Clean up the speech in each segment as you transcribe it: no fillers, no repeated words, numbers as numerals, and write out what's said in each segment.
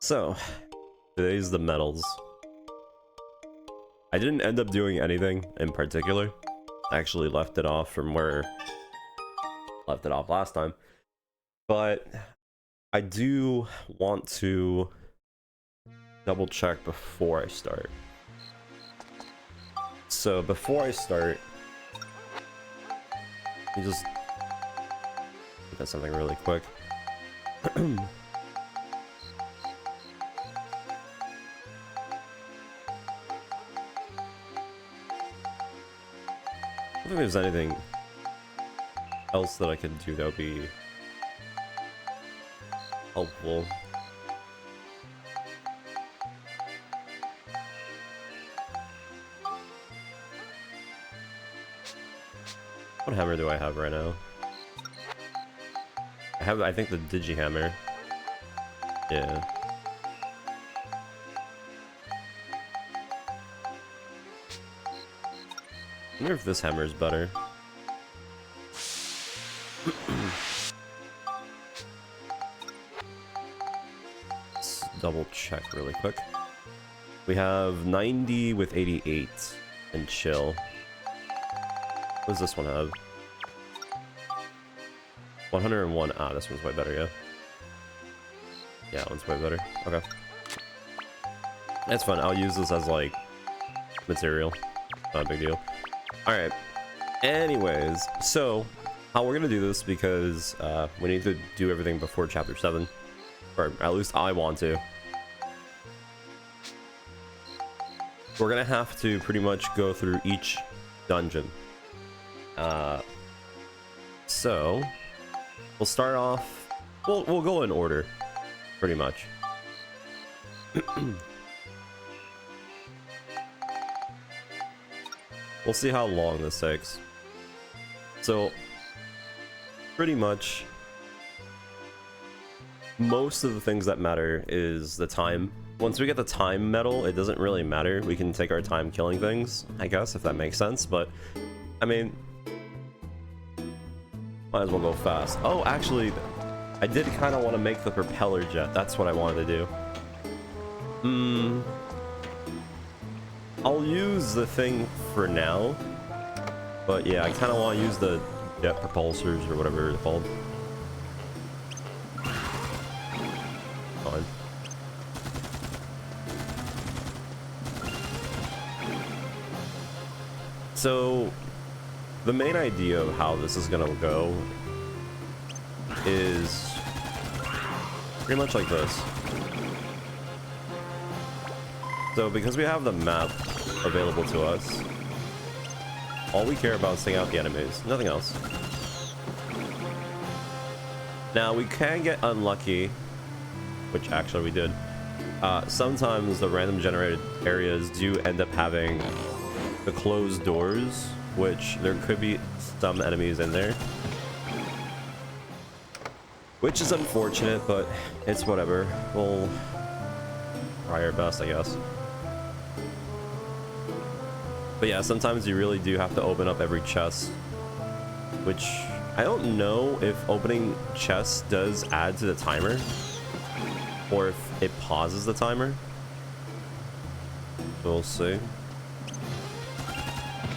So, today's the medals. I didn't end up doing anything in particular. I actually left it off from where I left it off last time. But I do want to double check before I start. So before I start, let me just look at something really quick. I don't think there's anything else that I can do that would be helpful. What hammer do I have right now? I think the Digihammer. Yeah. I wonder if this hammer is better. Let's double check really quick. We have 90 with 88 and chill. What does this one have? 101. Ah, this one's way better, yeah. Yeah, that one's way better. Okay. That's fun. I'll use this as, like, material. Not a big deal. Alright. Anyways, so, how we're gonna do this, because we need to do everything before Chapter 7. Or at least I want to. We're gonna have to pretty much go through each dungeon. So we'll start off, we'll go in order pretty much. We'll see how long this takes. So pretty much most of the things that matter is the time. Once we get the time medal, it doesn't really matter. We can take our time killing things, I guess, if that makes sense. But I mean, might as well go fast. Oh, actually, I did kind of want to make the propeller jet. That's what I wanted to do. I'll use the thing for now. But yeah, I kind of want to use the jet propulsors or whatever they're called. Fine. So the main idea of how this is gonna go is pretty much like this. So because we have the map available to us, all we care about is taking out the enemies, nothing else. Now we can get unlucky, which actually we did. Sometimes the random generated areas do end up having the closed doors, which there could be some enemies in there, which is unfortunate, but it's whatever. We'll try our best, I guess. But yeah, sometimes you really do have to open up every chest, which I don't know if opening chests does add to the timer or if it pauses the timer. We'll see.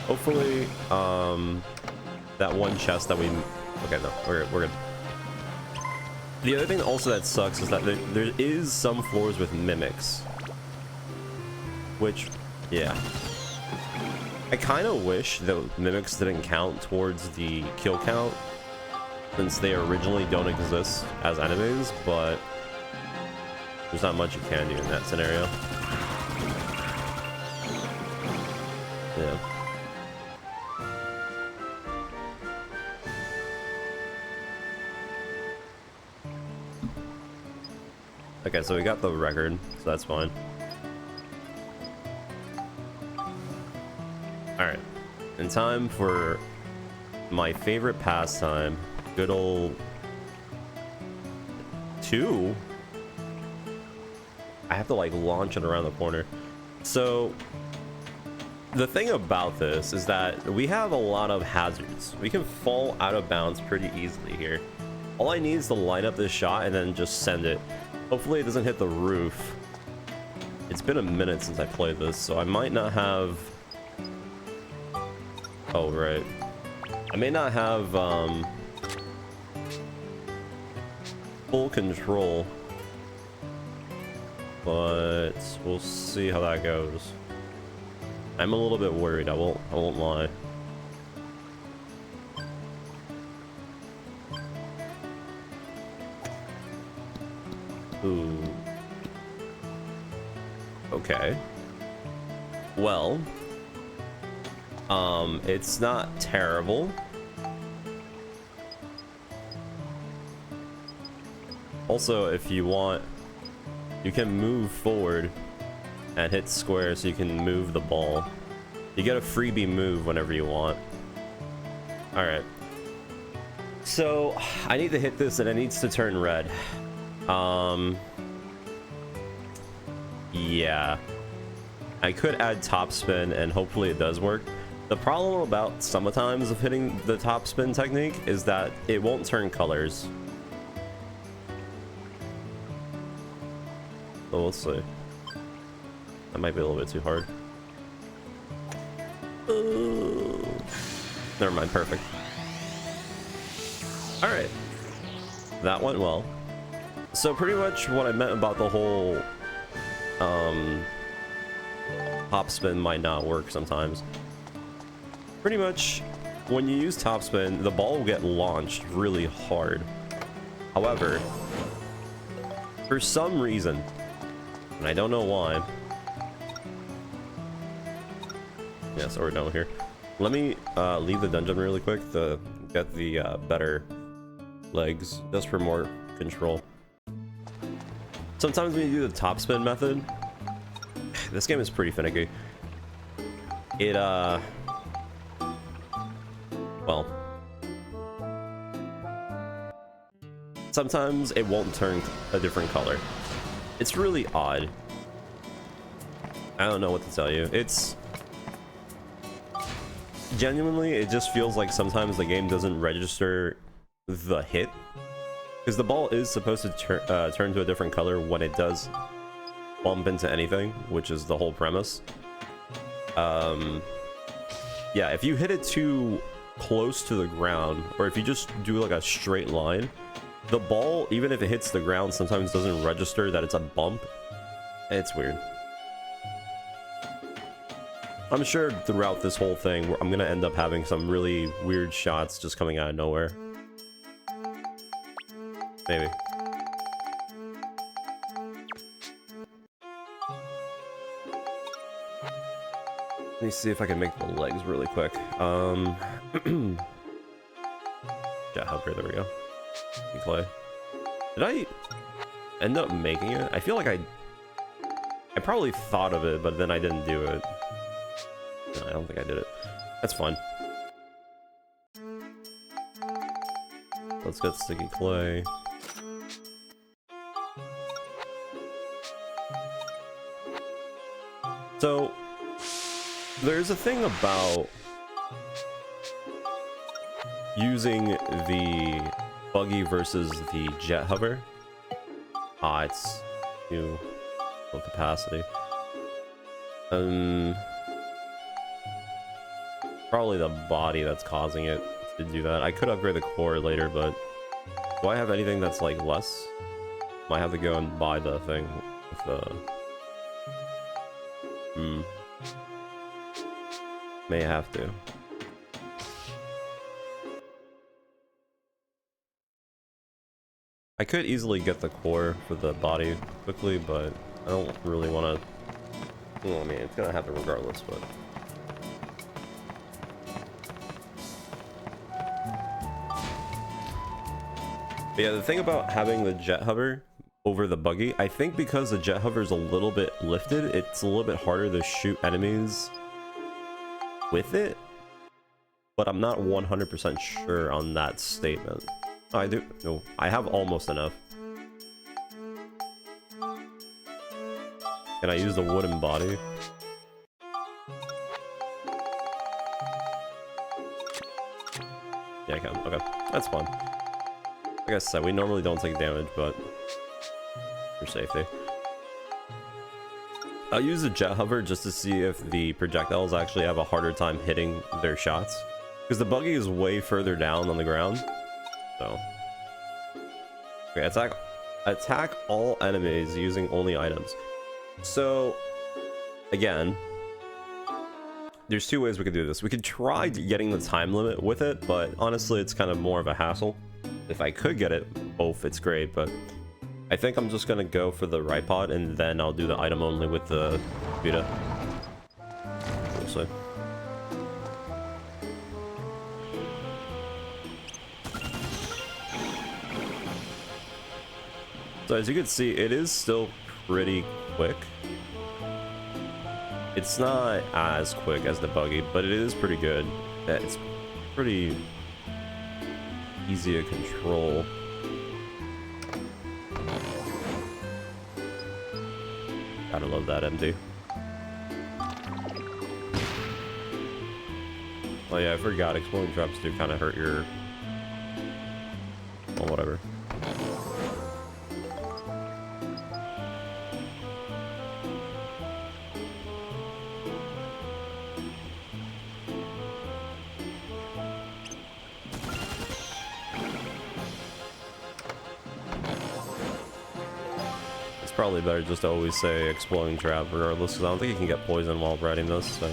Hopefully, that one chest that we... Okay, no, we're good. The other thing also that sucks is that there is some floors with mimics. Which, yeah. I kind of wish that mimics didn't count towards the kill count, since they originally don't exist as enemies, but there's not much you can do in that scenario. Yeah. Okay, so we got the record, so that's fine. Alright, in time for my favorite pastime, good old 2. I have to like launch it around the corner. So the thing about this is that we have a lot of hazards. We can fall out of bounds pretty easily here. All I need is to line up this shot and then just send it. Hopefully it doesn't hit the roof. It's been a minute since I played this, so I might not have... Oh, right. I may not have, full control. But we'll see how that goes. I'm a little bit worried, I won't lie. Ooh. Okay. Well, it's not terrible. Also, if you want, you can move forward and hit square so you can move the ball. You get a freebie move whenever you want. Alright. So, I need to hit this and it needs to turn red. Yeah. I could add topspin and hopefully it does work. The problem about sometimes of hitting the topspin technique is that it won't turn colors. So we'll see. That might be a little bit too hard. Never mind, perfect. Alright. That went well. So pretty much what I meant about the whole topspin might not work sometimes. Pretty much when you use topspin, the ball will get launched really hard. However, for some reason, and I don't know why. Yeah, so we're done here. Let me leave the dungeon really quick to get the better legs, just for more control. Sometimes when you do the topspin method, this game is pretty finicky. It, well, sometimes it won't turn a different color. It's really odd. I don't know what to tell you. It's genuinely, it just feels like sometimes the game doesn't register the hit, because the ball is supposed to turn to a different color when it does bump into anything, which is the whole premise. Yeah, if you hit it too close to the ground, or if you just do like a straight line, the ball, even if it hits the ground, sometimes doesn't register that it's a bump. It's weird. I'm sure throughout this whole thing, I'm gonna end up having some really weird shots just coming out of nowhere. Maybe. Let me see if I can make the legs really quick. Jet hover, there we go. Clay. Did I end up making it? I feel like I probably thought of it, but then I didn't do it. No, I don't think I did it. That's fine. Let's get sticky clay. So, there's a thing about using the buggy versus the jet hover. It's new low capacity. Probably the body that's causing it to do that. I could upgrade the core later, but do I have anything that's like less? Might have to go and buy the thing with the may have to. I could easily get the core for the body quickly, but I don't really want to. Well, I mean, it's gonna happen regardless, but. But yeah, the thing about having the jet hover over the buggy, I think because the jet hover is a little bit lifted, it's a little bit harder to shoot enemies with it. But I'm not 100% sure on that statement. Oh, I do. No, I have almost enough. Can I use the wooden body? Yeah, I can. Okay, that's fine. Like I said, we normally don't take damage, but for safety. I'll use the jet hover just to see if the projectiles actually have a harder time hitting their shots, because the buggy is way further down on the ground. So, okay, attack all enemies using only items. So, again, there's two ways we could do this. We could try getting the time limit with it, but honestly, it's kind of more of a hassle. If I could get it both, it's great, but I think I'm just gonna go for the right pod, and then I'll do the item only with the Vita. We'll see. So as you can see, it is still pretty quick. It's not as quick as the buggy, but it is pretty good. It's pretty easy to control. Gotta love that MD. Oh yeah, I forgot. Exploding traps do kind of hurt your... Well, whatever. Probably better just to always say exploding trap regardless, because I don't think you can get poison while riding this, so.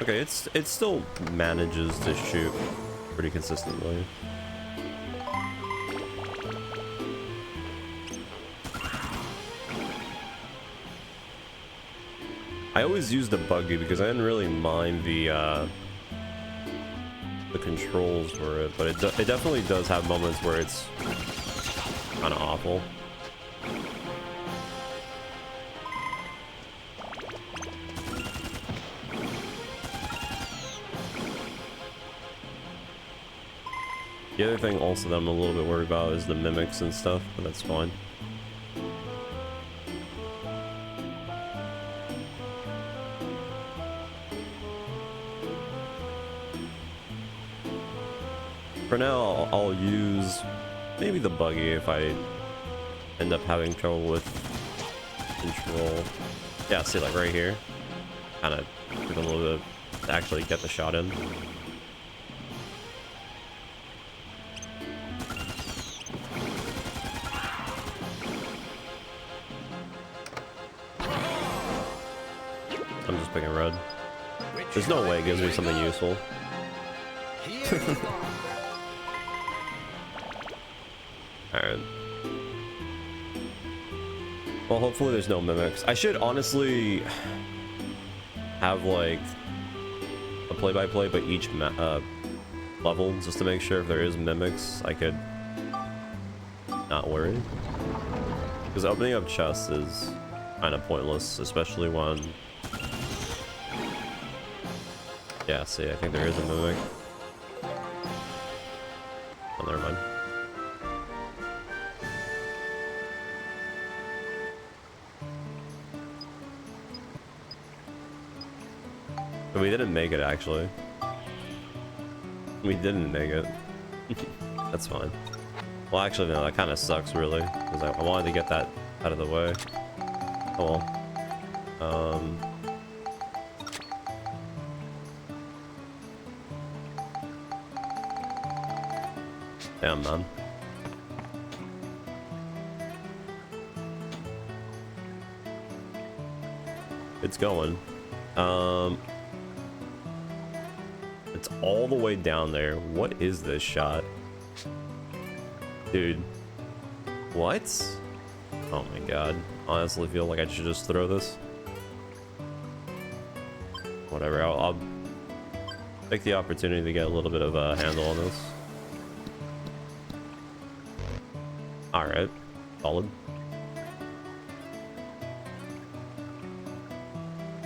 Okay, it still manages to shoot pretty consistently. I always use the buggy because I didn't really mind the controls for it, but it definitely does have moments where it's kind of awful. The other thing also that I'm a little bit worried about is the mimics and stuff, but that's fine. For now, I'll use maybe the buggy if I end up having trouble with control. Yeah, see, like right here, kind of took a little bit to actually get the shot in. I'm just picking red. There's no way it gives me something useful. Alright. Well, hopefully there's no mimics. I should honestly have like a play-by-play by each level, just to make sure if there is mimics, I could not worry. Because opening up chests is kind of pointless, especially when... Yeah, see, I think there is a mimic. Oh, never mind. We didn't make it, actually. We didn't make it. That's fine. Well, actually, no, that kind of sucks, really. Because I wanted to get that out of the way. Oh well. Damn, man. It's going. It's all the way down there. What is this shot? Dude. What? Oh my god. Honestly feel like I should just throw this. Whatever, I'll take the opportunity to get a little bit of a handle on this. Alright. Solid.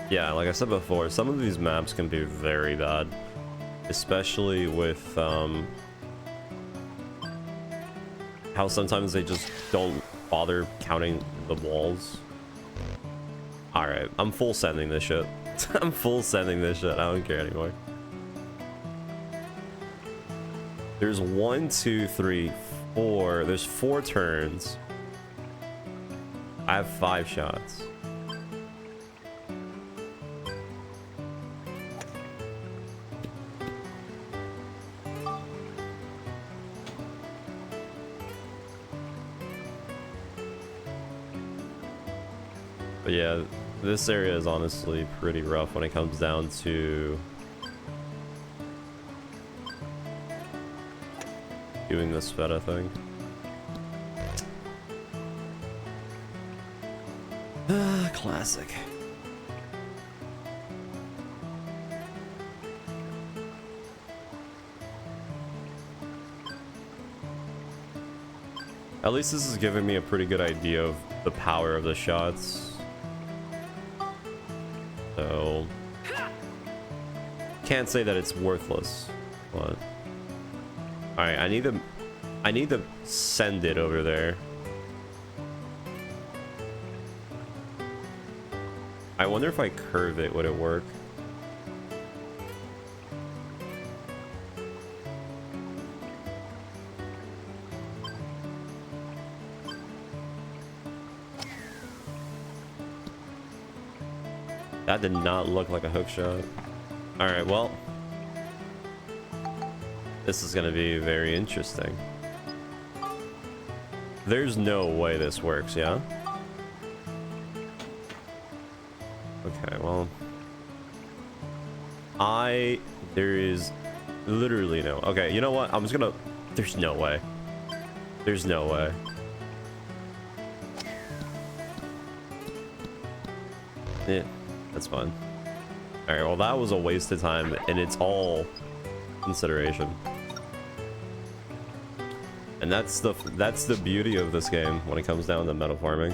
Yeah, like I said before, some of these maps can be very bad. Especially with, how sometimes they just don't bother counting the walls. Alright, I'm full sending this shit. I'm full sending this shit. I don't care anymore. There's 1, 2, 3, 4. There's 4 turns. I have 5 shots. But yeah, this area is honestly pretty rough when it comes down to doing this feta thing. Classic. At least this is giving me a pretty good idea of the power of the shots. So can't say that it's worthless, but alright, I need to send it over there. I wonder if I curve it, would it work? That did not look like a hook shot. Alright, well, this is gonna be very interesting. There's no way this works, yeah? Okay, well, there is literally no, okay, you know what, I'm just gonna, there's no way. There's no way. Yeah, that's fine. Alright, well that was a waste of time, and it's all consideration. And that's the beauty of this game when it comes down to meta farming.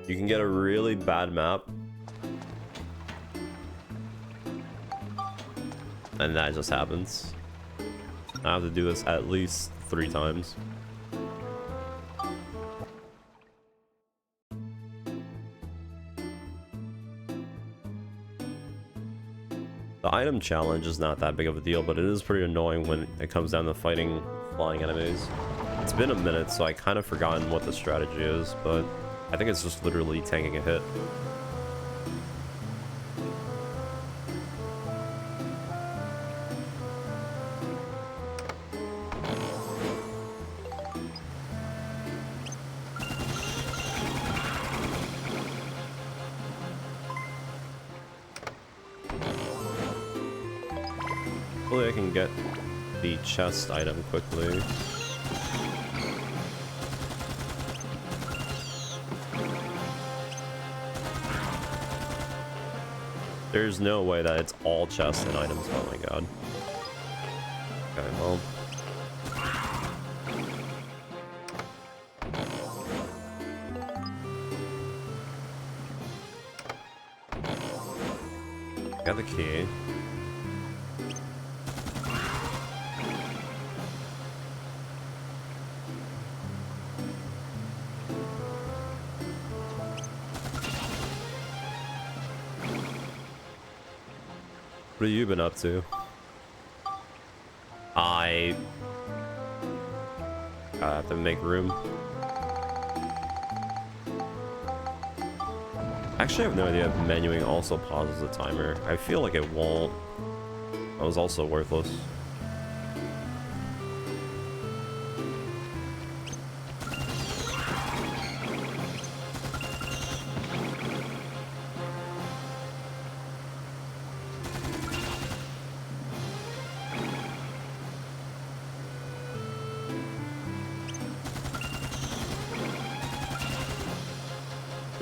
You can get a really bad map, and that just happens. I have to do this at least 3 times. The item challenge is not that big of a deal, but it is pretty annoying when it comes down to fighting flying enemies. It's been a minute, so I kind of forgotten what the strategy is, but I think it's just literally tanking a hit. Hopefully I can get the chest item quickly. There's no way that it's all chests and items. Oh my god. Okay, well. Got the key. What have you been up to? I have to make room. Actually, I have no idea if menuing also pauses the timer. I feel like it won't. That was also worthless.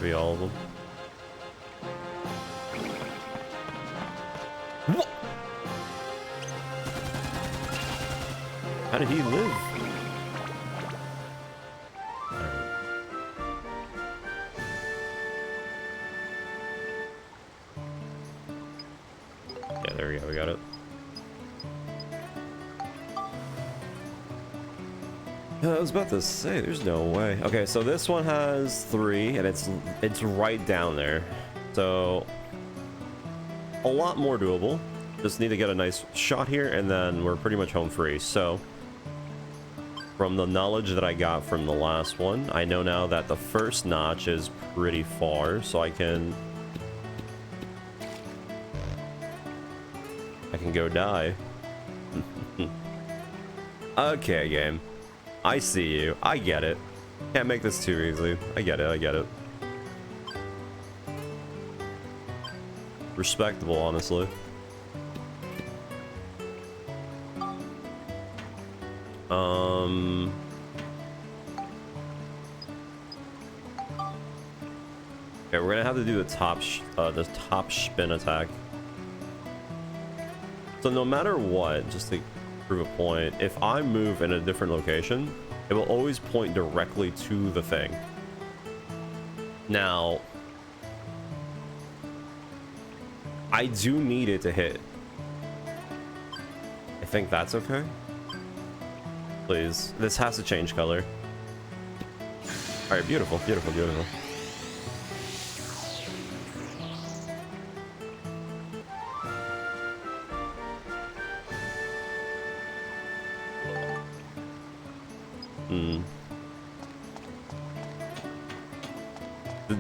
Maybe all of them. What? How did he live? Yeah, there we go. We got it. I was about to say, there's no way. Okay, so this one has 3, and it's right down there. So, a lot more doable. Just need to get a nice shot here, and then we're pretty much home free. So, from the knowledge that I got from the last one, I know now that the first notch is pretty far, so I can go die. Okay, game. I see you. I get it. Can't make this too easy. I get it. I get it. Respectable, honestly. Okay, we're gonna have to do the top spin attack. So no matter what, just to prove a point, if I move in a different location, it will always point directly to the thing. Now, I do need it to hit. I think that's okay. Please, this has to change color. All right, beautiful, beautiful, beautiful.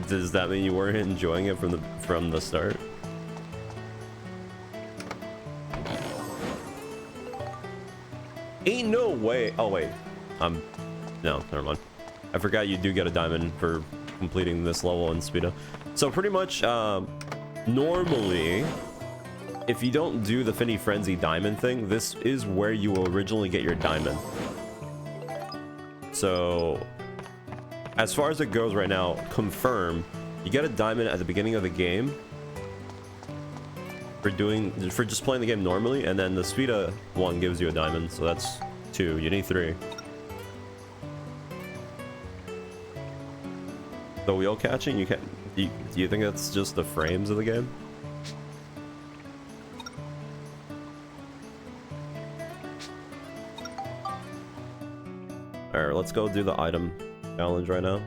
Does that mean you weren't enjoying it from the start? Ain't no way. Oh wait, no, never mind. I forgot you do get a diamond for completing this level in Speedo. So pretty much, normally, if you don't do the Finny Frenzy diamond thing, this is where you will originally get your diamond. So, as far as it goes right now, confirm, you get a diamond at the beginning of the game for just playing the game normally, and then the Speeda one gives you a diamond, so that's 2. You need 3. The wheel catching, you can't. Do you think that's just the frames of the game? Alright, let's go do the item challenge right now.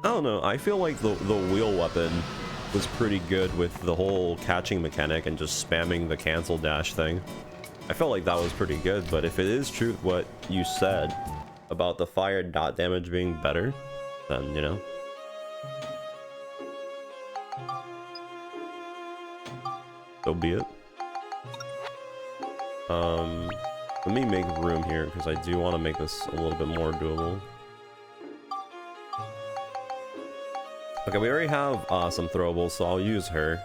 I don't know, I feel like the wheel weapon was pretty good with the whole catching mechanic and just spamming the cancel dash thing. I felt like that was pretty good, but if it is true what you said about the fire dot damage being better, then, you know. So be it. Let me make room here, because I do want to make this a little bit more doable. Okay, we already have some throwables, so I'll use her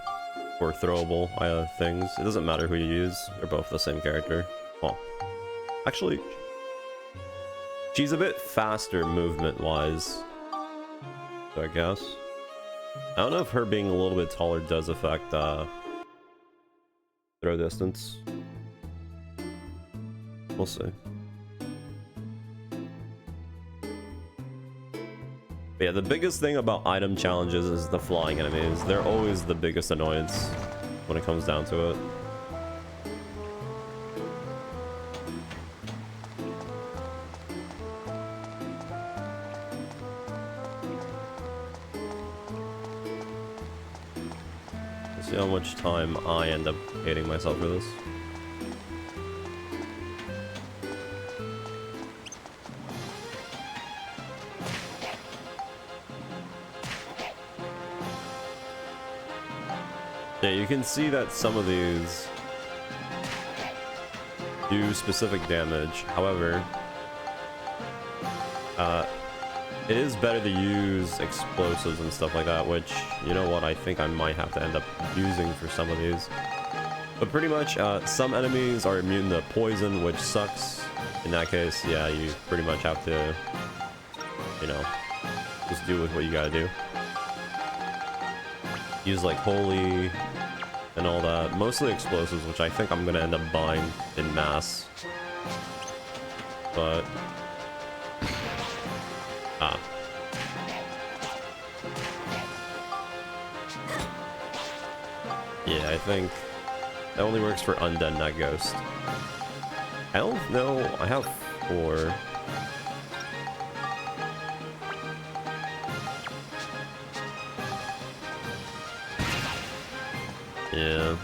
for throwable things. It doesn't matter who you use, they're both the same character. Well, actually, she's a bit faster movement-wise, so I guess. I don't know if her being a little bit taller does affect throw distance. We'll see. But yeah, the biggest thing about item challenges is the flying enemies. They're always the biggest annoyance when it comes down to it. Let's see how much time I end up hating myself for this. Yeah, you can see that some of these do specific damage. However, it is better to use explosives and stuff like that, which, you know what, I think I might have to end up using for some of these. But pretty much, some enemies are immune to poison, which sucks. In that case, yeah, you pretty much have to, you know, just do with what you gotta do. Use like holy and all that, mostly explosives, which I think I'm gonna end up buying in mass. But yeah, I think That only works for undead, not ghost. I don't know. I have 4. Yeah.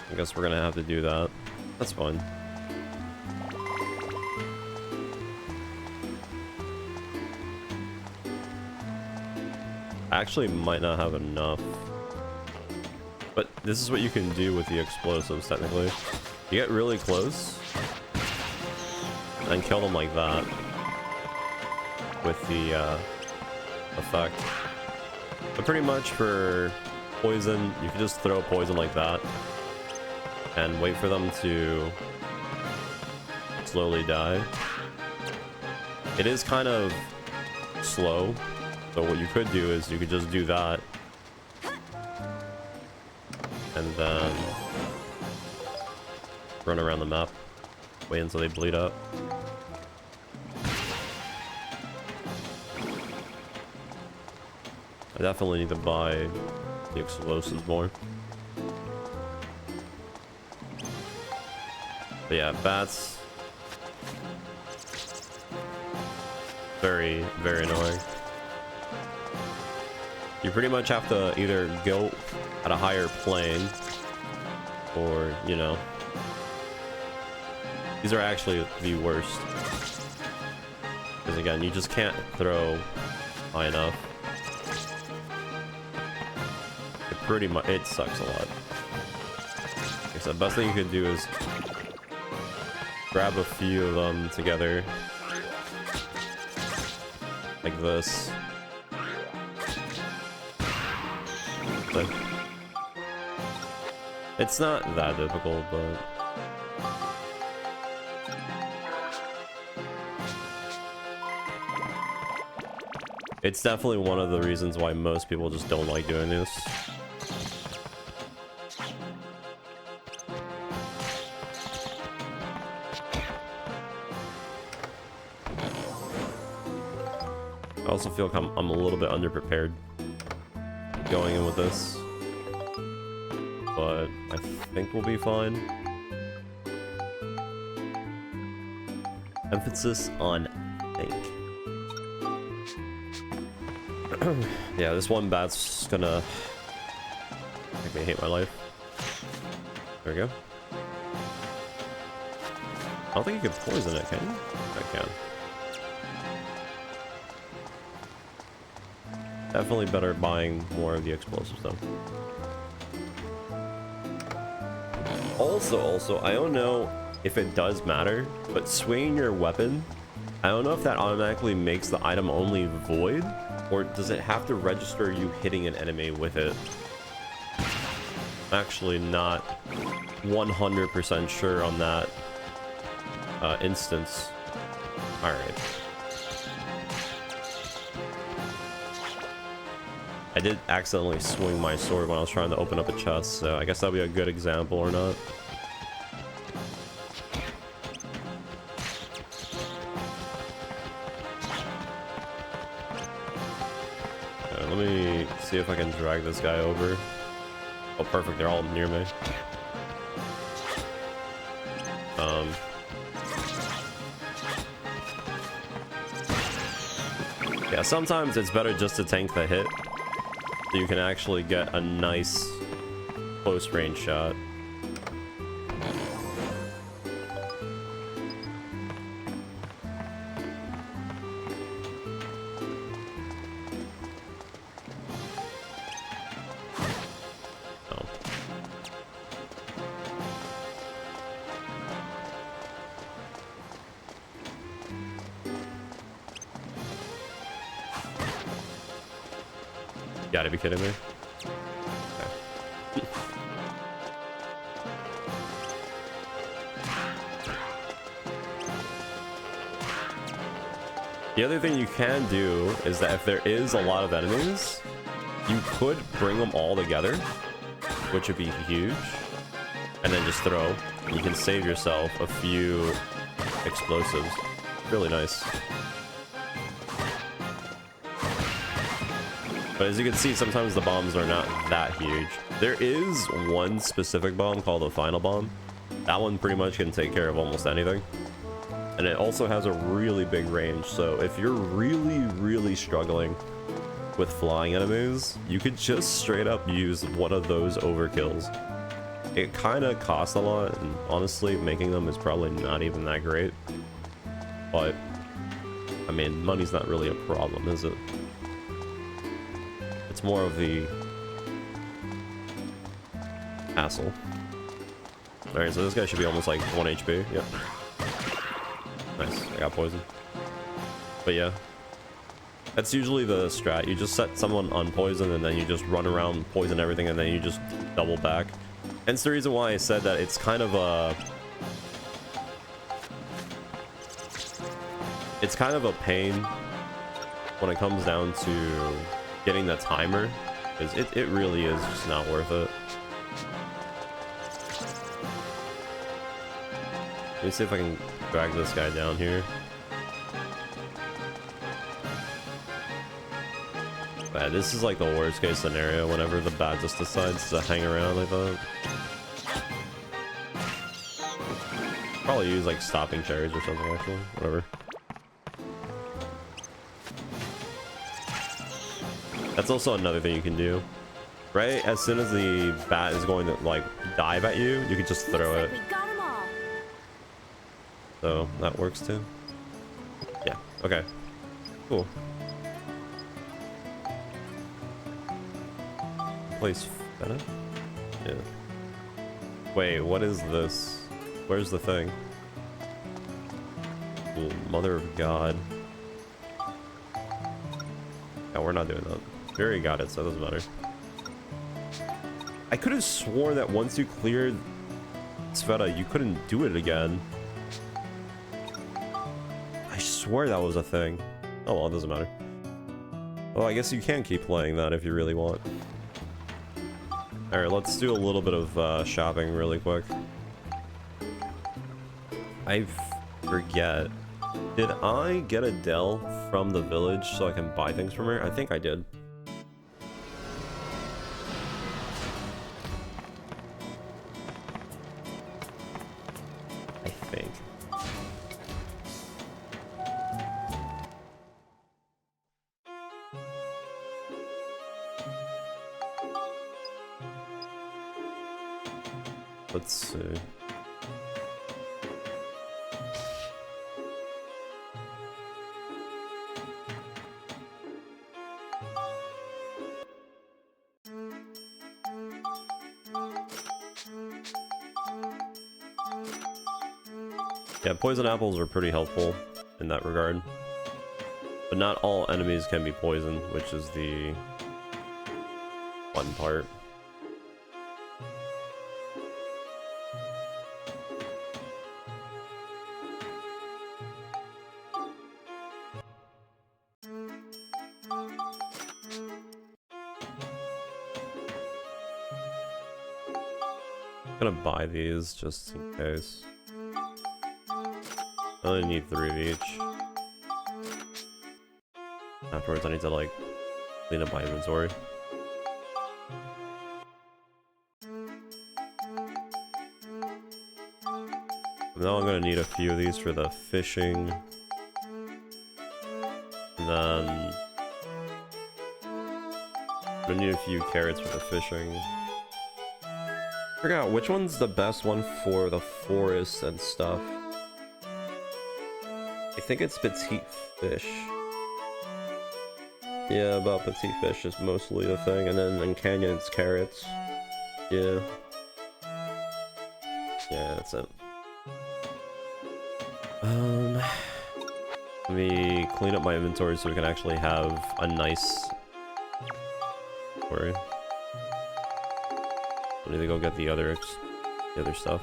I guess we're gonna have to do that. That's fine. I actually might not have enough. But this is what you can do with the explosives, technically. You get really close and kill them like that with the effect. But pretty much for poison, you can just throw poison like that and wait for them to slowly die. It is kind of slow, so what you could do is you could just do that and then run around the map, wait until they bleed up. I definitely need to buy the explosives more. But yeah, bats. Very, very annoying. You pretty much have to either go at a higher plane or, you know, these are actually the worst. Because again, you just can't throw high enough. Pretty much, it sucks a lot. Like I said, the best thing you can do is grab a few of them together, like this. But it's not that difficult, but it's definitely one of the reasons why most people just don't like doing this. I also feel like I'm a little bit underprepared going in with this, but I think we'll be fine. Emphasis on think. Yeah, this one bat's gonna make me hate my life. There we go. I don't think you can poison it, can you? I can. Definitely better buying more of the explosives though. Also, I don't know if it does matter, but swinging your weapon, I don't know if that automatically makes the item only void, or does it have to register you hitting an enemy with it? I'm actually not 100% sure on that instance. Alright. I did accidentally swing my sword when I was trying to open up a chest, so I guess that'll be a good example or not. Let me see if I can drag this guy over. Oh, perfect, they're all near me. Yeah, sometimes it's better just to tank the hit, so you can actually get a nice close range shot. Oh. You gotta be kidding me. Okay. The other thing you can do is that if there is a lot of enemies, you could bring them all together, which would be huge, and then just throw. And you can save yourself a few explosives. Really nice. But as you can see, sometimes the bombs are not that huge. There is one specific bomb called the final bomb. That one pretty much can take care of almost anything. And it also has a really big range, so if you're really struggling with flying enemies, you could just straight up use one of those overkills. It kind of costs a lot, and honestly, making them is probably not even that great. But, I mean, money's not really a problem, is it? It's more of the hassle. Alright, so this guy should be almost like 1 HP. Yep. Nice, I got poisoned. But yeah, that's usually the strat. You just set someone on poison and then you just run around, poison everything, and then you just double back. And it's the reason why I said that it's kind of a... It's kind of a pain when it comes down to getting the timer, because it really is just not worth it. Let me see if I can drag this guy down here. But this is like the worst case scenario whenever the bat just decides to hang around like that. Probably use like stopping cherries or something actually, whatever. That's also another thing you can do. Right as soon as the bat is going to like dive at you, you can just throw it. So that works too. Yeah, okay. Cool. Place better? Yeah. Wait, what is this? Where's the thing? Oh, Mother of God. Yeah, we're not doing that. We already got it, so it doesn't matter. I could have sworn that once you cleared Sveta, you couldn't do it again. I swear that was a thing. Oh well, it doesn't matter. Well, I guess you can keep playing that if you really want. Alright, let's do a little bit of shopping really quick. I forget. Did I get Adele from the village so I can buy things from her? I think I did. I think. Let's see. Yeah, poison apples are pretty helpful in that regard. But not all enemies can be poisoned, which is the fun part. I'm gonna buy these just in case. I only need 3 of each. Afterwards, I need to like clean up my inventory. Now I'm gonna need a few of these for the fishing. And then I'm gonna need a few carrots for the fishing. I forgot which one's the best one for the forest and stuff. I think it's petite fish. Yeah, about petite fish is mostly the thing, and then in canyon it's carrots. Yeah. Yeah, that's it. Let me clean up my inventory so we can actually have a nice inventory. I need to go get the other stuff.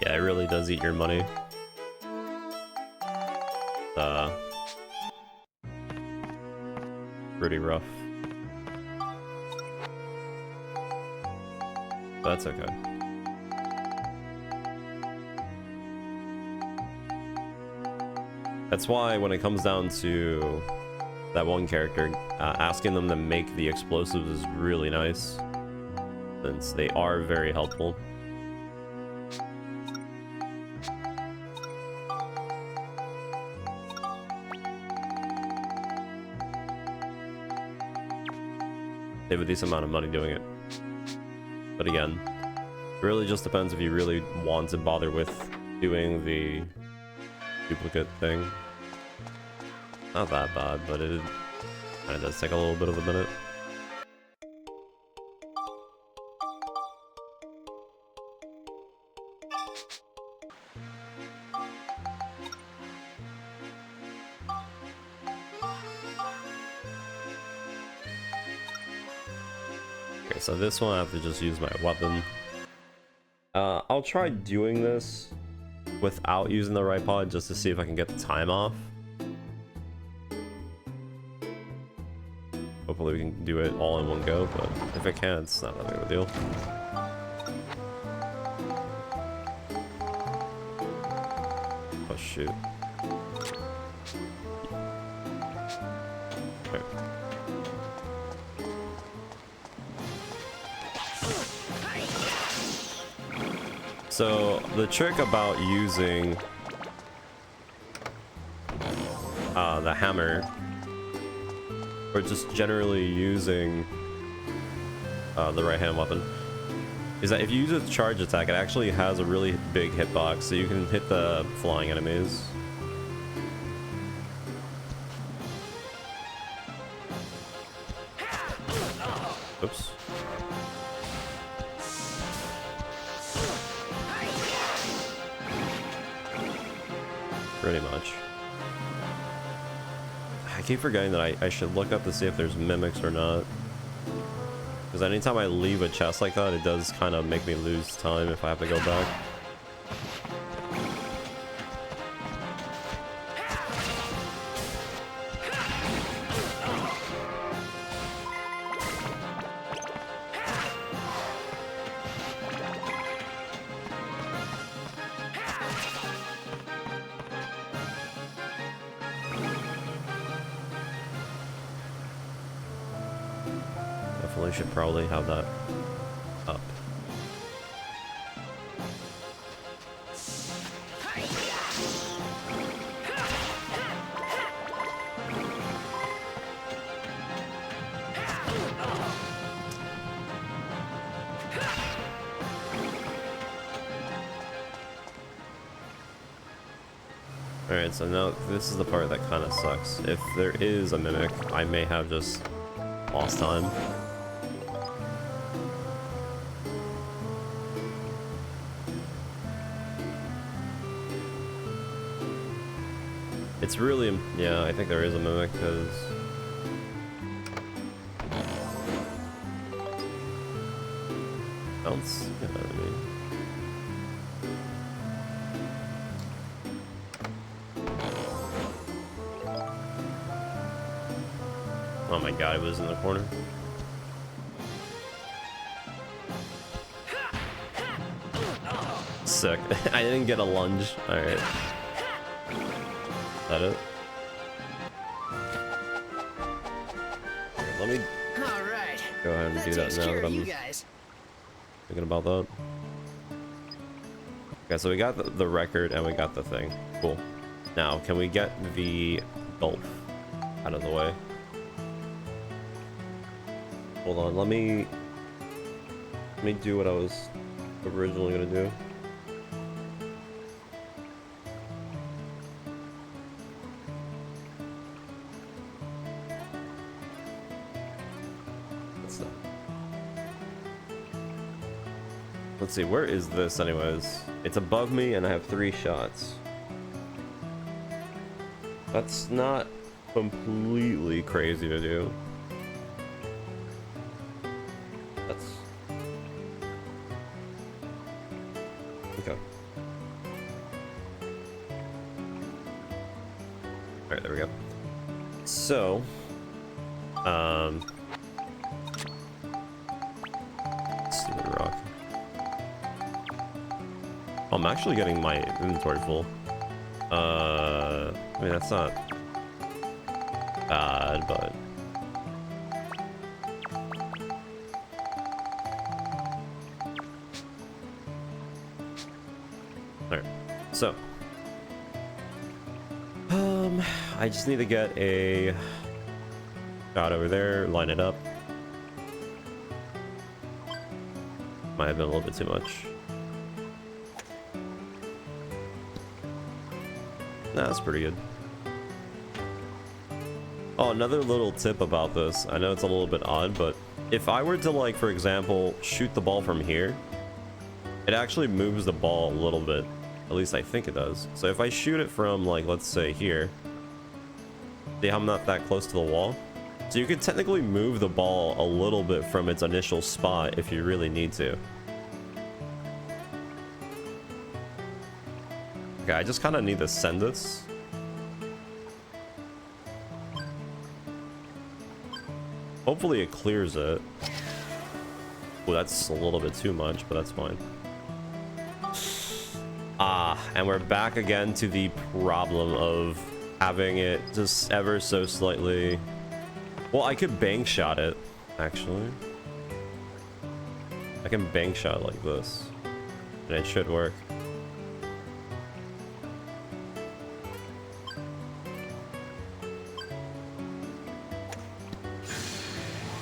Yeah, it really does eat your money. Pretty rough. But that's okay. That's why when it comes down to that one character, asking them to make the explosives is really nice, since they are very helpful. Save a decent amount of money doing it. But again, it really just depends if you really want to bother with doing the duplicate thing. Not that bad, but it kind of does take a little bit of a minute. Okay, so this one I have to just use my weapon. I'll try doing this without using the right pod just to see if I can get the time off. Hopefully we can do it all in one go, but if I can, it's not that big of a deal. Oh shoot. Okay. So the trick about using the hammer, or just generally using the right hand weapon, is that if you use a charge attack, it actually has a really big hitbox, so you can hit the flying enemies. Oops. Pretty much. I keep forgetting that I should look up to see if there's mimics or not. Because anytime I leave a chest like that, it does kind of make me lose time if I have to go back. Definitely should probably have that up. Alright, so now this is the part that kind of sucks. If there is a mimic, I may have just lost time. It's really, yeah, I think there is a mimic, because bounce, yeah, I mean. Oh my god, it was in the corner. Sick. I didn't get a lunge. Alright. Is that it? Okay, let me go ahead and do that now that I'm thinking about that. Okay, so we got the record and we got the thing. Cool. Now, can we get the gulp out of the way? Hold on, let me do what I was originally gonna do. Let's see, where is this anyways? It's above me and I have 3 shots. That's not completely crazy to do. That's... okay. Alright, there we go. So, stupid rock. Oh, I'm actually getting my inventory full. I mean, that's not bad, but... Alright, so... I just need to get a shot over there, line it up. Might have been a little bit too much. Nah, that's pretty good. Oh, another little tip about this. I know it's a little bit odd, but if I were to, like, for example, shoot the ball from here, it actually moves the ball a little bit. At least I think it does. So if I shoot it from, like, let's say here, see how I'm not that close to the wall? So you could technically move the ball a little bit from its initial spot if you really need to. Okay, I just kind of need to send this. Hopefully it clears it. Oh, that's a little bit too much, but that's fine. Ah, and we're back again to the problem of having it just ever so slightly... Well, I could bank shot it, actually. I can bank shot like this, and it should work.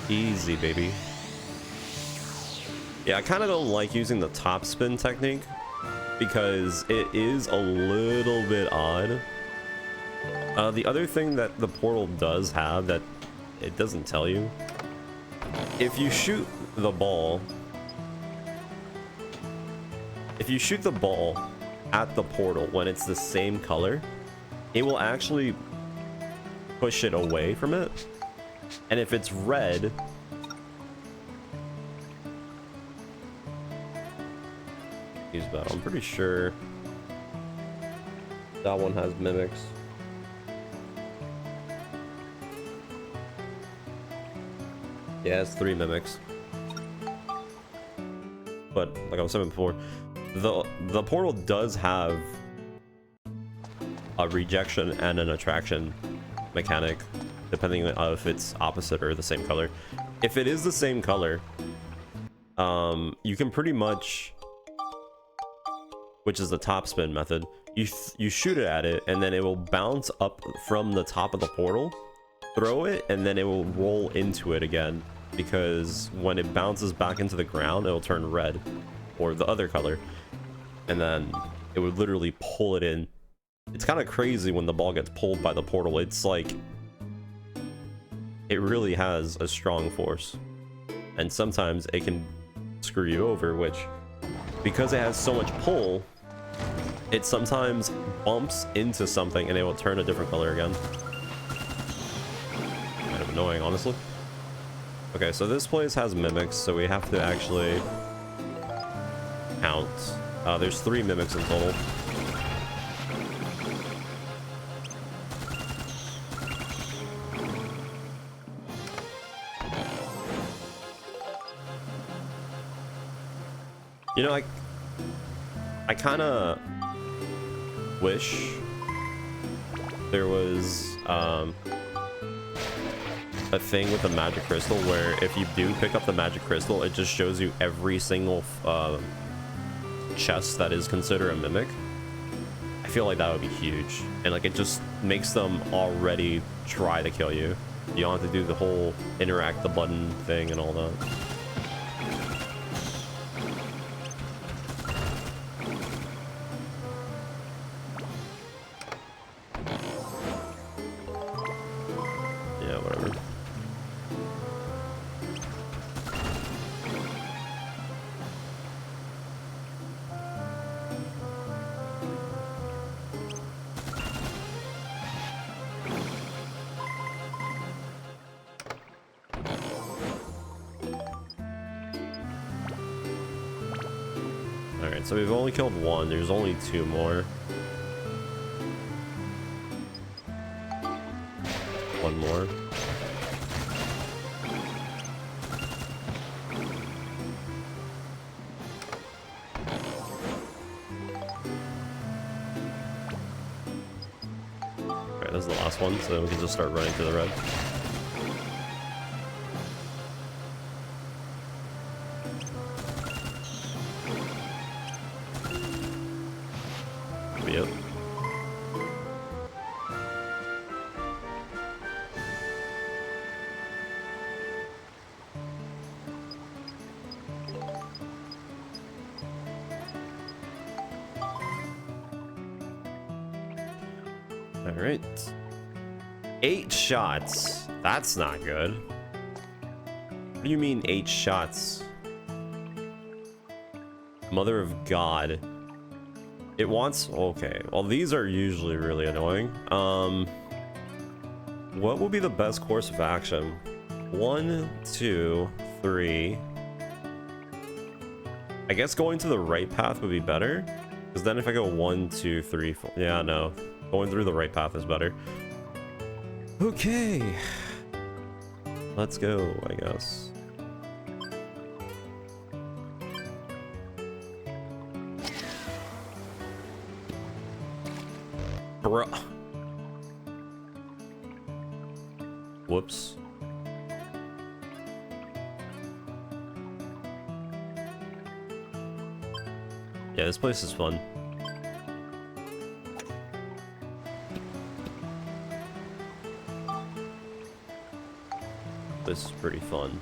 Easy, baby. Yeah, I kind of don't like using the top spin technique because it is a little bit odd. The other thing that the portal does have that it doesn't tell you, if you shoot the ball at the portal when it's the same color, it will actually push it away from it. And if it's red, use that. I'm pretty sure that one has mimics. Yeah, it's 3 mimics. But like I was saying before, the portal does have a rejection and an attraction mechanic, depending on if it's opposite or the same color. If it is the same color, you can pretty much, which is the top spin method, you shoot it at it and then it will bounce up from the top of the portal, throw it, and then it will roll into it again, because when it bounces back into the ground, it'll turn red or the other color, and then it would literally pull it in. It's kind of crazy when the ball gets pulled by the portal. It's like, it really has a strong force, and sometimes it can screw you over, which, because it has so much pull, it sometimes bumps into something and it will turn a different color again. Kind of annoying, honestly. Okay, so this place has mimics, so we have to actually count. There's 3 mimics in total. You know, I kind of wish there was a thing with the magic crystal where if you do pick up the magic crystal, it just shows you every single chest that is considered a mimic. I feel like that would be huge, and like it just makes them already try to kill you. You don't have to do the whole interact the button thing and all that. Yeah, whatever. Alright, so we've only killed 1. There's only 2 more. one more. Okay, this is the last one, so we can just start running to the red. Yep. All right. 8 shots. That's not good. What do you mean 8 shots? Mother of God. It wants... Okay. Well, these are usually really annoying. What would be the best course of action? 1, 2, 3. I guess going to the right path would be better. Because then if I go 1, 2, 3, 4... Yeah, no. Going through the right path is better. Okay. Let's go, I guess. Bruh. Whoops. Yeah, this place is fun. This is pretty fun.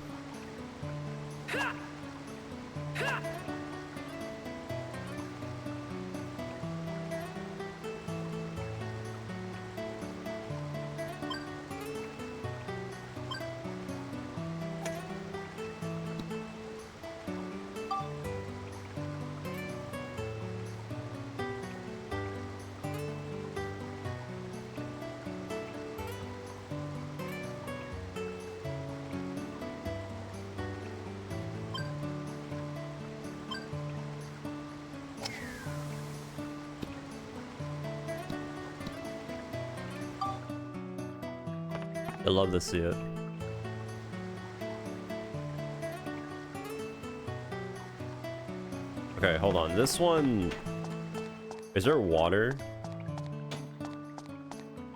I love to see it. Okay, hold on. This one... Is there water?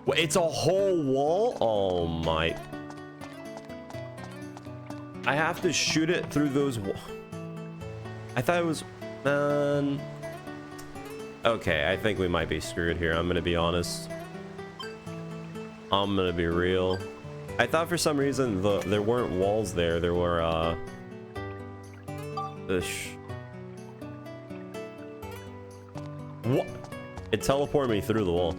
Wait, it's a whole wall? Oh my... I have to shoot it through those walls. I thought it was... Man... Okay, I think we might be screwed here. I'm gonna be honest. I'm gonna be real. I thought for some reason there weren't walls there. There were, What? It teleported me through the wall.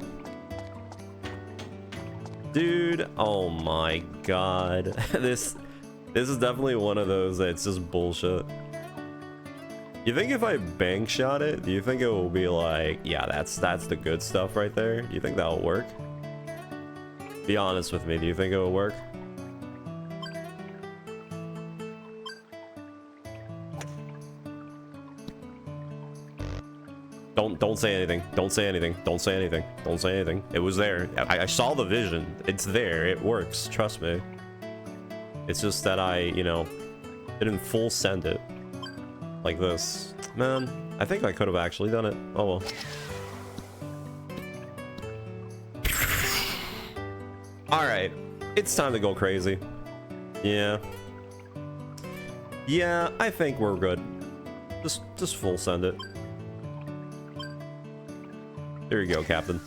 Dude, oh my god. This is definitely one of those that's just bullshit. You think if I bank shot it, do you think it will be like, yeah, that's the good stuff right there? Do you think that'll work? Be honest with me, do you think it will work? Don't say anything. Don't say anything. Don't say anything. Don't say anything. It was there. I saw the vision. It's there. It works. Trust me. It's just that I, you know, didn't full send it. Like this. Man, I think I could have actually done it. Oh well. Alright. It's time to go crazy. Yeah. Yeah, I think we're good. Just full send it. There you go, Captain.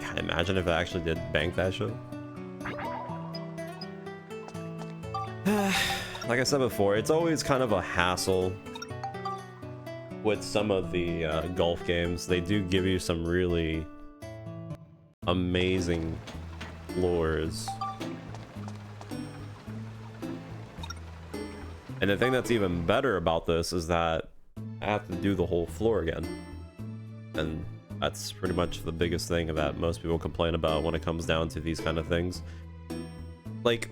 God, imagine if I actually did bank that shit. Like I said before, it's always kind of a hassle with some of the golf games. They do give you some really amazing floors. And the thing that's even better about this is that I have to do the whole floor again. And that's pretty much the biggest thing that most people complain about when it comes down to these kind of things. Like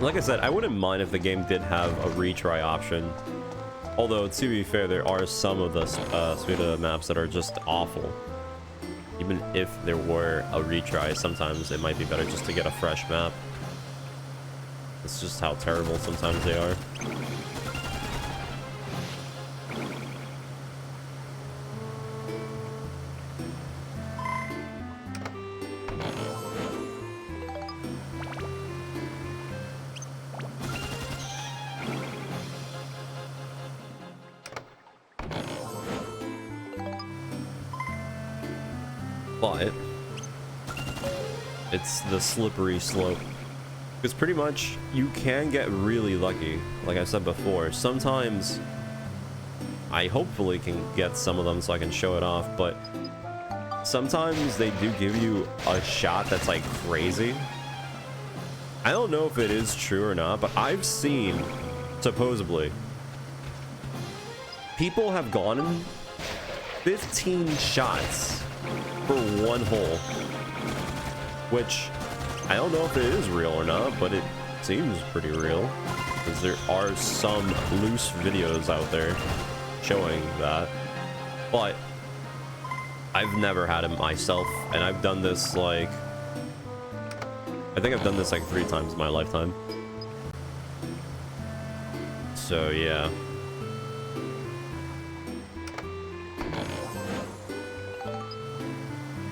I said, I wouldn't mind if the game did have a retry option. Although, to be fair, there are some of the Suda maps that are just awful. Even if there were a retry, sometimes it might be better just to get a fresh map. It's just how terrible sometimes they are. But it's the slippery slope. Because pretty much you can get really lucky, like I said before. Sometimes I hopefully can get some of them so I can show it off, but sometimes they do give you a shot that's like crazy. I don't know if it is true or not, but I've seen, supposedly, people have gone in 15 shots for one hole, which I don't know if it is real or not, but it seems pretty real because there are some loose videos out there showing that. But I've never had it myself, and I've done this like, I think I've done this like 3 times in my lifetime. So yeah.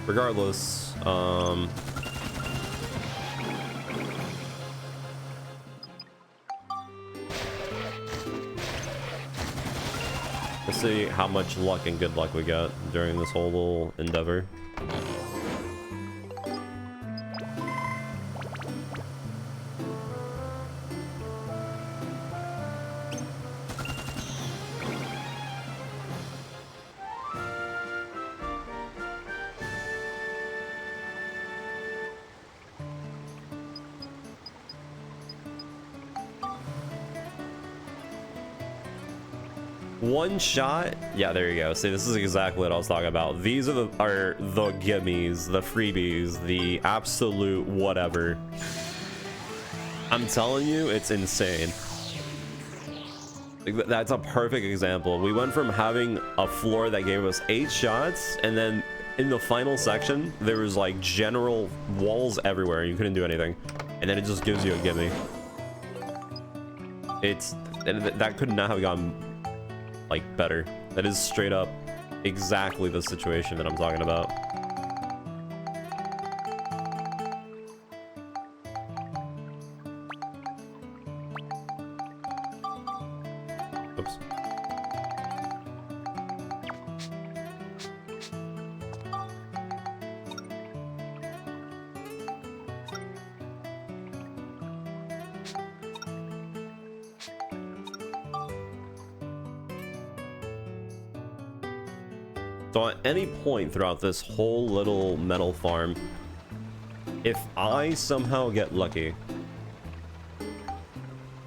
Regardless, we'll see how much luck and good luck we got during this whole little endeavor. One shot, yeah, there you go. See, this is exactly what I was talking about. These are the gimmies, the freebies, the absolute whatever. I'm telling you, it's insane. Like, that's a perfect example. We went from having a floor that gave us 8 shots, and then in the final section there was like general walls everywhere. You couldn't do anything, and then it just gives you a gimme. That could not have gone like better. That is straight up exactly the situation that I'm talking about. Oops. So at any point throughout this whole little metal farm, if I somehow get lucky,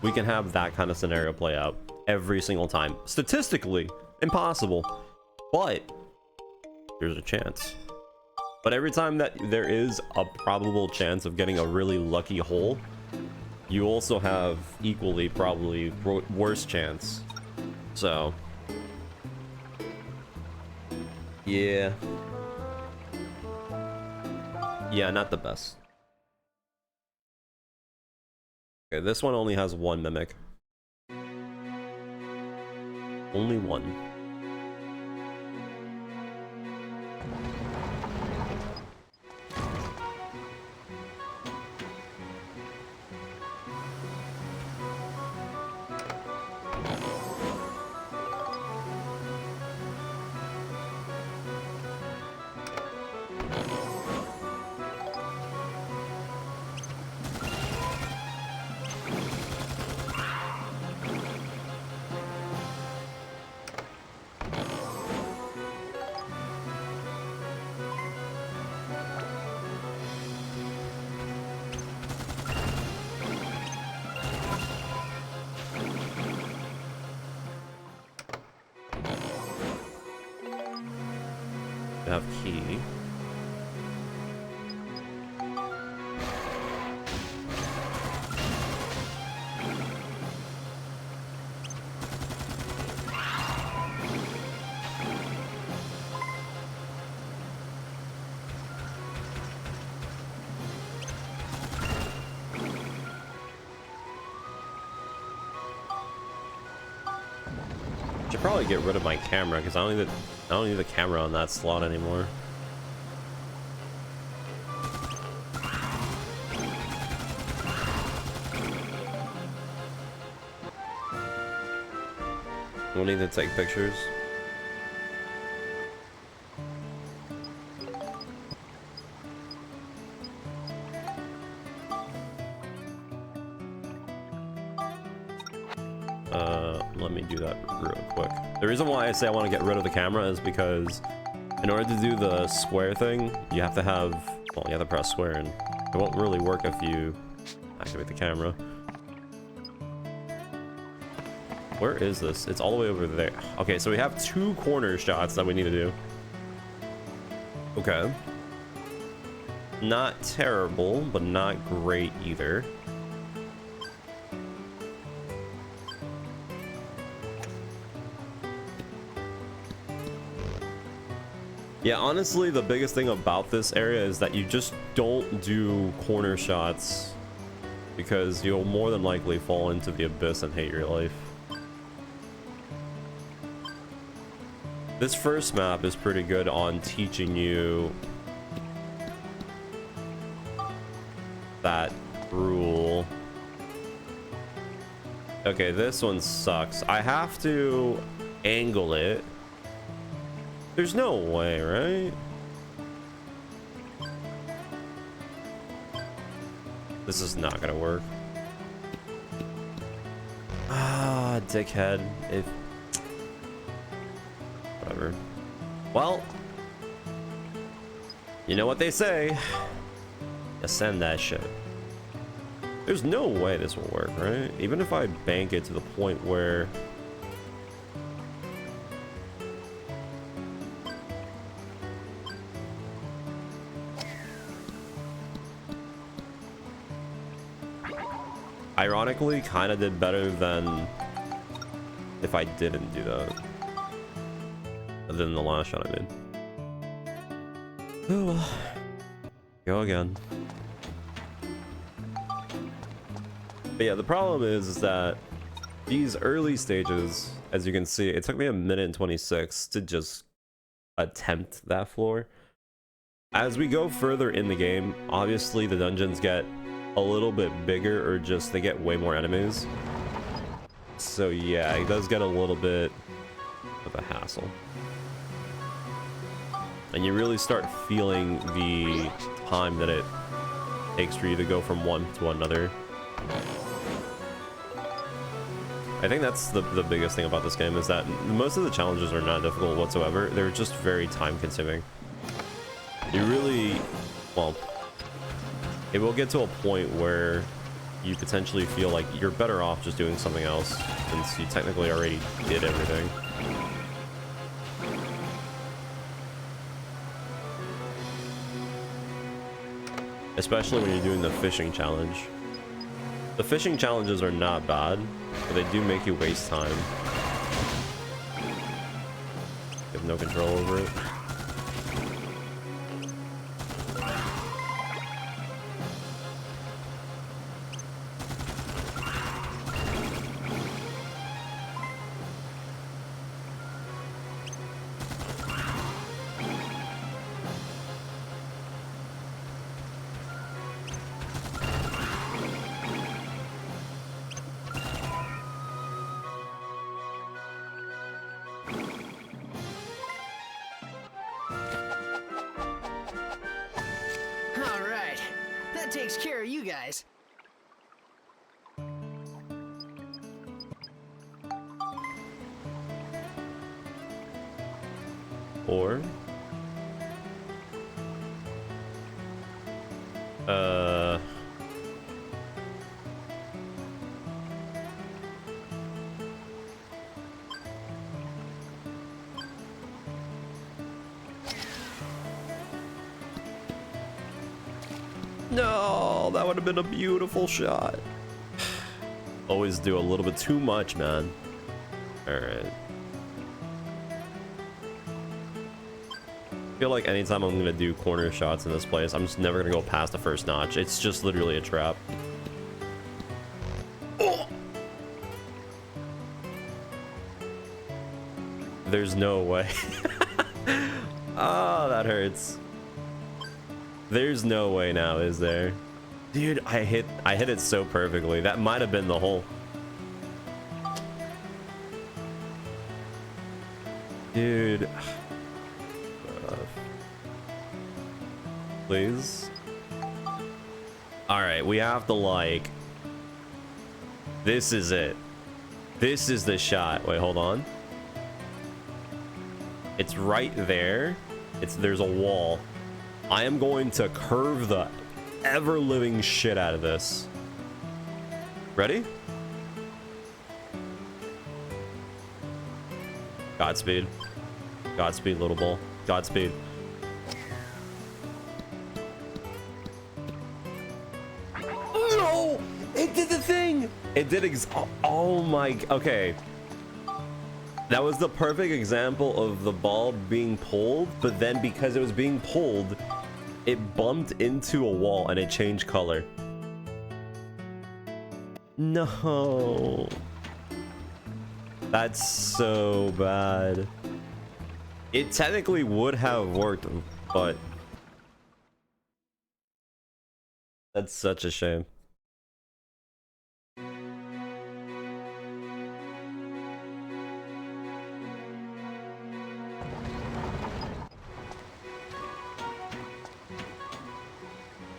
we can have that kind of scenario play out every single time. Statistically, impossible, but there's a chance. But every time that there is a probable chance of getting a really lucky hole, you also have equally probably worse chance. So yeah, not the best. Okay, this one only has 1 mimic. Only 1. Have key. Should probably get rid of my camera because I don't need the camera on that slot anymore. We'll need to take pictures. Let me do that real quick. The reason why I say I want to get rid of the camera is because in order to do the square thing, you have to have, well, you have to press square, and it won't really work if you activate the camera. Where is this? It's all the way over there. Okay, so we have 2 corner shots that we need to do. Okay. Not terrible, but not great either. Yeah, honestly, the biggest thing about this area is that you just don't do corner shots because you'll more than likely fall into the abyss and hate your life. This first map is pretty good on teaching you that rule. Okay, this one sucks. I have to angle it. There's no way, right? This is not gonna work. Ah, dickhead. Whatever. Well, you know what they say. Ascend that shit. There's no way this will work, right? Even if I bank it to the point where... Ironically, kind of did better than if I didn't do that. Other than the last shot I made. Oh well. Go again. But yeah, the problem is that these early stages, as you can see, it took me 1:26 to just attempt that floor. As we go further in the game, obviously the dungeons get a little bit bigger, or just they get way more enemies. So yeah, it does get a little bit of a hassle. And you really start feeling the time that it takes for you to go from one to another. I think that's the biggest thing about this game, is that most of the challenges are not difficult whatsoever. They're just very time consuming. You really, well, it will get to a point where you potentially feel like you're better off just doing something else, since you technically already did everything. Especially when you're doing the fishing challenge. The fishing challenges are not bad, but they do make you waste time. You have no control over it. Takes care of you guys. Or no, that would have been a beautiful shot. Always do a little bit too much, man. All right. I feel like anytime I'm gonna do corner shots in this place, I'm just never gonna go past the first notch. It's just literally a trap. Oh! There's no way. Oh, that hurts. There's no way now, is there? Dude, I hit it so perfectly. That might have been the hole. Dude. Please. All right, we have to like. This is it. This is the shot. Wait, hold on. It's right there. There's a wall. I am going to curve the ever-living shit out of this. Ready? Godspeed. Godspeed, little ball. Godspeed. No! It did the thing! It did oh my... Okay. That was the perfect example of the ball being pulled, but then because it was being pulled, it bumped into a wall and it changed color. No. That's so bad. It technically would have worked, but that's such a shame.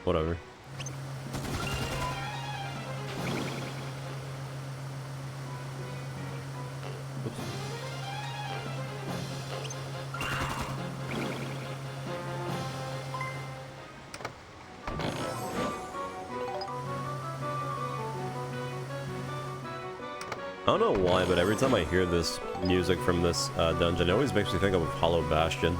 Whatever. Oops. I don't know why, but every time I hear this music from this dungeon, it always makes me think of Hollow Bastion.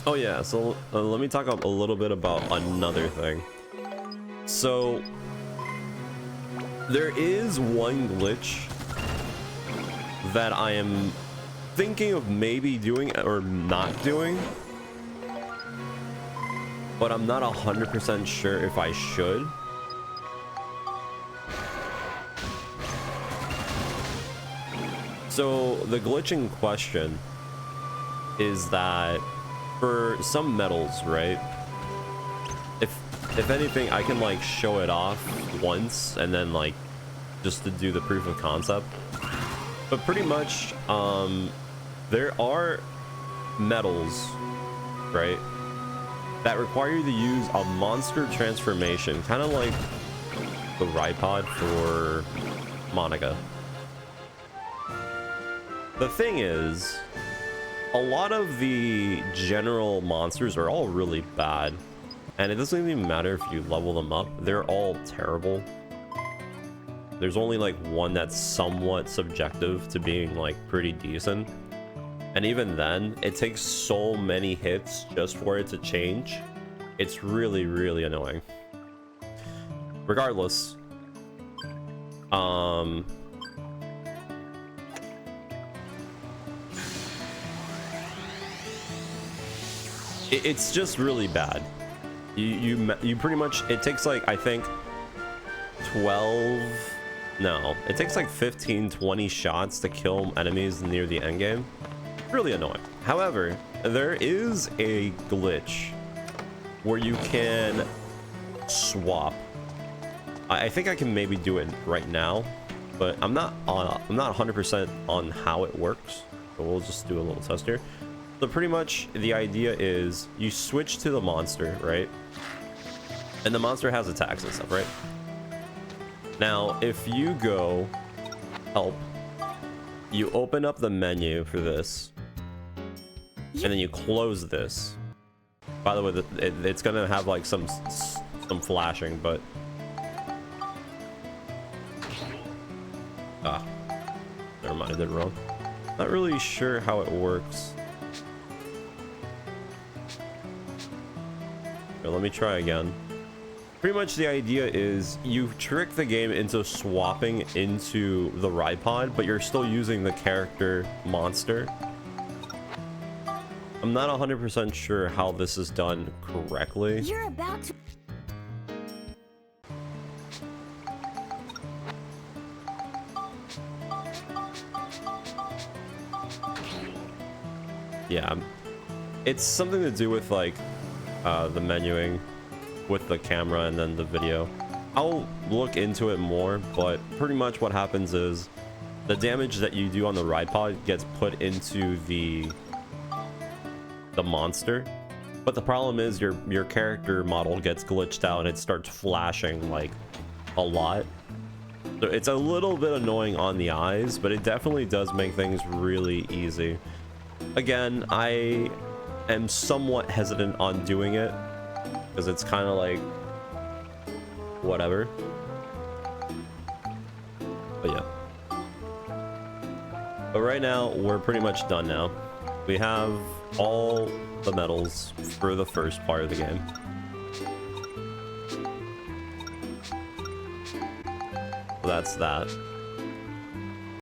Oh yeah, so let me talk a little bit about another thing. So there is one glitch that I am thinking of maybe doing or not doing, but I'm not 100% sure if I should. So the glitch in question is that for some metals, right? If anything, I can like show it off once and then like just to do the proof of concept. But pretty much, there are metals, right, that require you to use a monster transformation, kind of like the Ripod for Monica. The thing is, a lot of the general monsters are all really bad, and it doesn't even matter if you level them up. They're all terrible. There's only like one that's somewhat subjective to being like pretty decent, and even then it takes so many hits just for it to change. It's really, really annoying. Regardless, it's just really bad. You pretty much, it takes like, I think 12, no, it takes like 15-20 shots to kill enemies near the end game. Really annoying. However, there is a glitch where you can swap. I think I can maybe do it right now, but I'm not 100% on how it works, but we'll just do a little test here. So pretty much the idea is you switch to the monster, right? And the monster has attacks and stuff, right? Now, if you go help, you open up the menu for this, and then you close this. By the way, it's gonna have like some flashing, but never mind, I did it wrong. Not really sure how it works. Here, let me try again. Pretty much the idea is you trick the game into swapping into the ride pod, but you're still using the character monster. I'm not 100% sure how this is done correctly. You're about to. Yeah, it's something to do with like the menuing with the camera and then the video. I'll look into it more, but pretty much what happens is the damage that you do on the ride pod gets put into the monster, but the problem is your character model gets glitched out and it starts flashing like a lot. So it's a little bit annoying on the eyes, but it definitely does make things really easy. Again, I am somewhat hesitant on doing it because it's kind of like whatever. But yeah. But right now, we're pretty much done now. We have all the medals for the first part of the game. So that's that.